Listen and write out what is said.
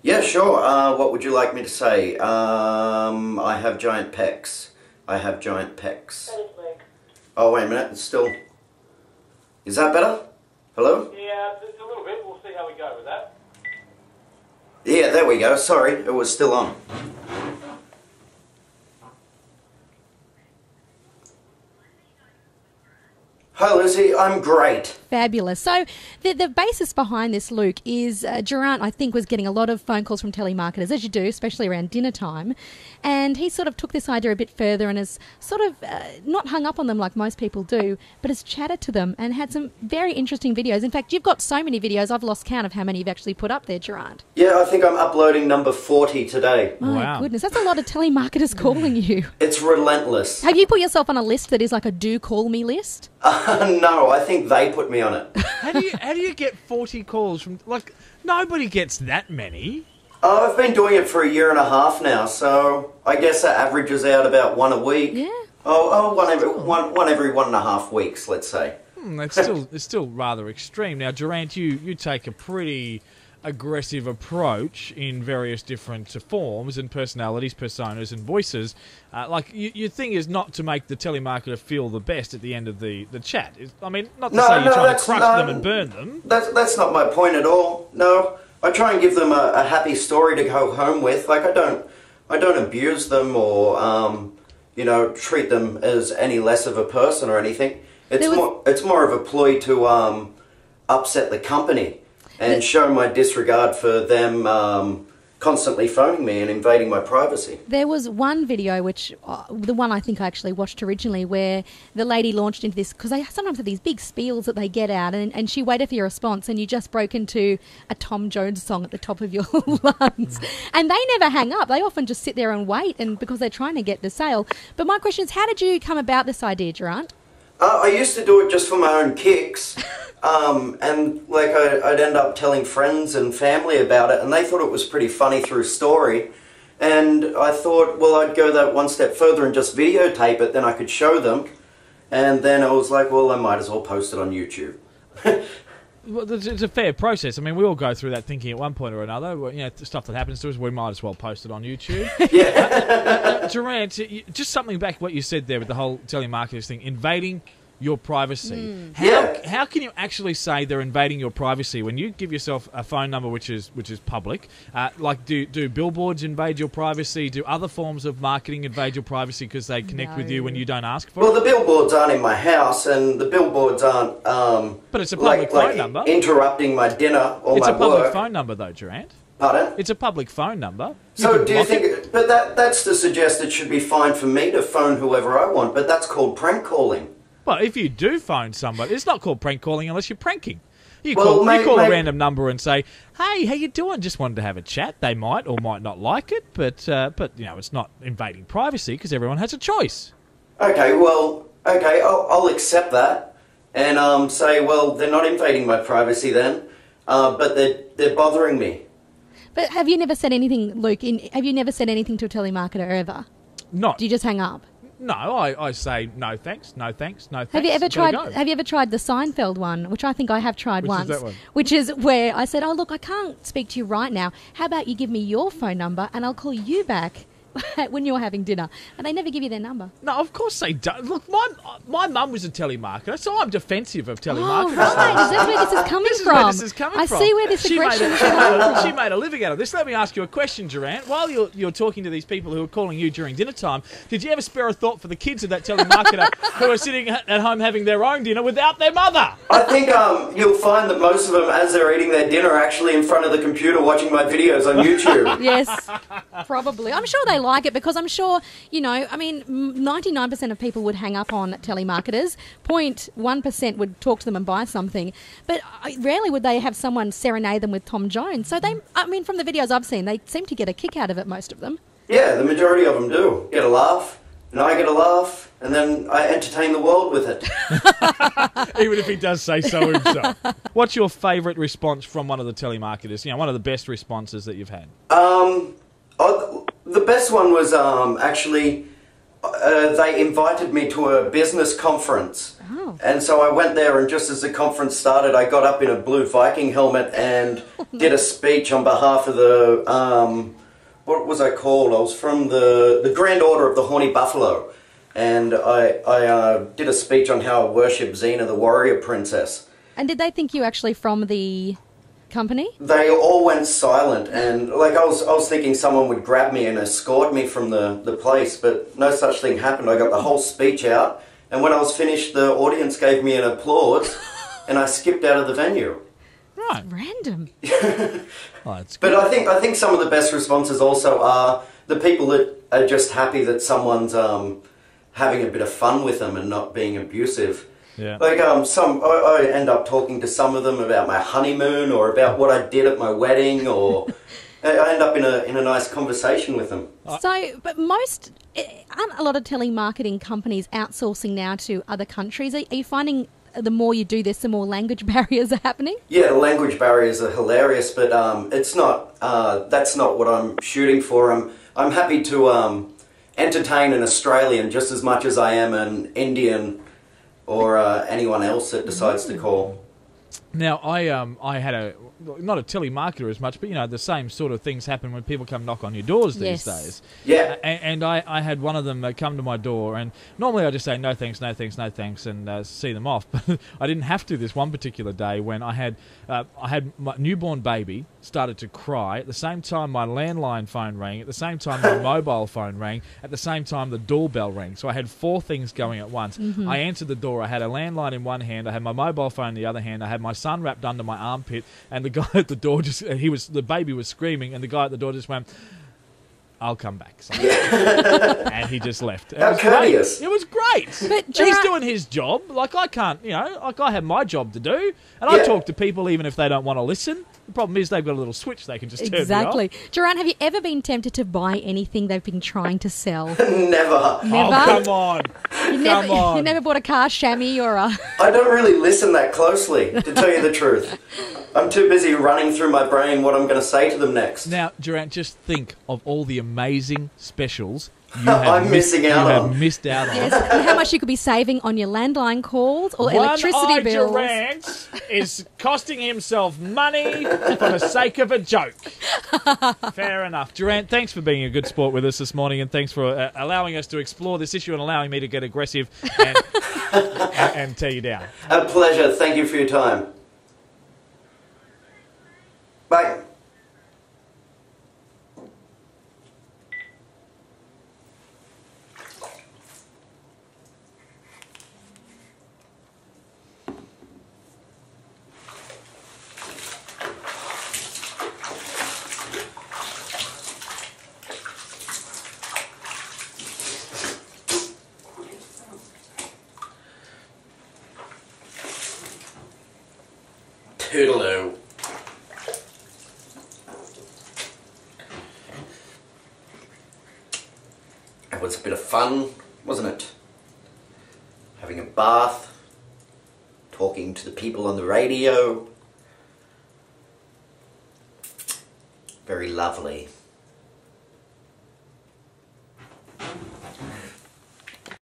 Yeah, sure. What would you like me to say? I have giant pecs. I have giant pecs. Oh, wait a minute. It's still... Is that better? Hello? Yeah, it's a little bit. We'll see how we go with that. Yeah, there we go. Sorry, it was still on. Hi, Lizzie. I'm great. Fabulous. So the basis behind this, Luke, is Gerant, I think, was getting a lot of phone calls from telemarketers, as you do, especially around dinner time. And he sort of took this idea a bit further and has sort of not hung up on them like most people do, but has chatted to them and had some very interesting videos. In fact, you've got so many videos, I've lost count of how many you've actually put up there, Gerant. Yeah, I think I'm uploading number 40 today. My goodness, that's a lot of telemarketers calling you. It's relentless. Have you put yourself on a list that is like a do call me list? No, I think they put me on it. How do you get 40 calls from, like, nobody gets that many? I've been doing it for a year and a half now, so I guess that averages out about one a week. Yeah. One every 1.5 weeks, let's say. It's still rather extreme. Now, Gerant, you take a pretty aggressive approach in various different forms and personalities, personas and voices. Your thing is not to make the telemarketer feel the best at the end of the chat. I mean, not to say you're trying to crush them and burn them. That's not my point at all. No, I try and give them a happy story to go home with. Like, I don't abuse them or treat them as any less of a person or anything. It's more of a ploy to upset the company and show my disregard for them constantly phoning me and invading my privacy. There was one video, which the one I think I actually watched originally, where the lady launched into this, because they sometimes have these big spiels that they get out, and she waited for your response, and you just broke into a Tom Jones song at the top of your lungs. And they never hang up. They often just sit there and wait, and because they're trying to get the sale. But my question is, how did you come about this idea, Gerant? I used to do it just for my own kicks. And like I'd end up telling friends and family about it, and they thought it was pretty funny through story. And I thought, well, I'd go that one step further and just videotape it, then I could show them. And then I was like, well, I might as well post it on YouTube. Well, it's a fair process. I mean, we all go through that thinking at one point or another. You know, stuff that happens to us, we might as well post it on YouTube. Yeah. Gerant, just something back what you said there with the whole telemarketers thing, invading your privacy. How can you actually say they're invading your privacy when you give yourself a phone number which is public? Like, do billboards invade your privacy? Do other forms of marketing invade your privacy because they connect with you when you don't ask for it? Well, the billboards aren't in my house, and the billboards aren't but it's a public phone number. Interrupting my dinner or it's my a public work. phone number, though, Gerant. Pardon? It's a public phone number. So do you think... But that's to suggest it should be fine for me to phone whoever I want, but that's called prank calling. Well, if you do phone somebody, it's not called prank calling unless you're pranking. You call a random number and say, "Hey, how you doing? Just wanted to have a chat." They might or might not like it, but you know, it's not invading privacy because everyone has a choice. Okay, I'll accept that and say, well, they're not invading my privacy then, but they're bothering me. But have you never said anything, Luke? Have you never said anything to a telemarketer ever? No. Do you just hang up? No, I say no thanks, no thanks, no thanks. Have you ever tried? Have you ever tried the Seinfeld one, which I think I have tried once? Which is that one? Which is where I said, "Oh look, I can't speak to you right now. How about you give me your phone number and I'll call you back when you're having dinner?" And they never give you their number. No, of course they don't. Look, my mum was a telemarketer, so I'm defensive of telemarketers. Oh, right. Is that where this is coming from? This is coming from. I see where this aggression is coming from. She made a living out of this. Let me ask you a question, Gerant. While you're talking to these people who are calling you during dinner time, did you ever spare a thought for the kids of that telemarketer who are sitting at home having their own dinner without their mother? I think you'll find that most of them, as they're eating their dinner, are actually in front of the computer watching my videos on YouTube. Yes, probably. I'm sure they like it because I'm sure, you know, I mean, 99% of people would hang up on telemarketers. 0.1% would talk to them and buy something. But rarely would they have someone serenade them with Tom Jones. So they, I mean, from the videos I've seen, they seem to get a kick out of it, most of them. Yeah, the majority of them do. Get a laugh, and I get a laugh, and then I entertain the world with it. Even if he does say so himself. What's your favourite response from one of the telemarketers? You know, one of the best responses that you've had? The best one was actually They invited me to a business conference. Oh. And so I went there, and just as the conference started, I got up in a blue Viking helmet and did a speech on behalf of the, what was I called? I was from the Grand Order of the Horny Buffalo. And I did a speech on how I worship Xena, the warrior princess. And did they think you actually from the company? They all went silent, and like I was thinking someone would grab me and escort me from the place, but no such thing happened. I got the whole speech out, and when I was finished, the audience gave me an applause, and I skipped out of the venue. Right. Random. Oh, that's But good. I think some of the best responses also are the people that are just happy that someone's having a bit of fun with them and not being abusive. Yeah. Like I end up talking to some of them about my honeymoon or about what I did at my wedding, or I end up in a nice conversation with them. So, but aren't a lot of telemarketing companies outsourcing now to other countries? Are you finding the more you do this, the more language barriers are happening? Yeah, the language barriers are hilarious, but it's not. That's not what I'm shooting for. I'm happy to entertain an Australian just as much as I am an Indian or anyone else that decides to call. Now, I had not a telemarketer as much, but, you know, the same sort of things happen when people come knock on your doors these days. Yeah. And I had one of them come to my door, and normally I just say no thanks, no thanks, no thanks, and see them off. But I didn't have to this one particular day when I had my newborn baby started to cry. At the same time, my landline phone rang. At the same time, my mobile phone rang. At the same time, the doorbell rang. So I had 4 things going at once. Mm-hmm. I answered the door. I had a landline in one hand. I had my mobile phone in the other hand. I had my son wrapped under my armpit, and the guy at the door the baby was screaming, and the guy at the door just went, "I'll come back." So, and he just left. How courteous. It was great. But He's doing his job. Like, I can't, like, I have my job to do, and I talk to people even if they don't want to listen. The problem is they've got a little switch they can just turn me Exactly. off. Gerant, have you ever been tempted to buy anything they've been trying to sell? Never. Never? Oh, come on. Come on. You never bought a car chamois or a... I don't really listen that closely, to tell you the truth. I'm too busy running through my brain what I'm going to say to them next. Now, Gerant, just think of all the amazing specials I'm missing out you on. have missed out on. Yes, and how much you could be saving on your landline calls or electricity One-eyed bills. Gerant is costing himself money for the sake of a joke. Fair enough. Gerant, thanks for being a good sport with us this morning, and thanks for allowing us to explore this issue and allowing me to get aggressive and tear you down. A pleasure. Thank you for your time. Bye. Toodaloo. It was a bit of fun, wasn't it? Having a bath, talking to the people on the radio. Very lovely.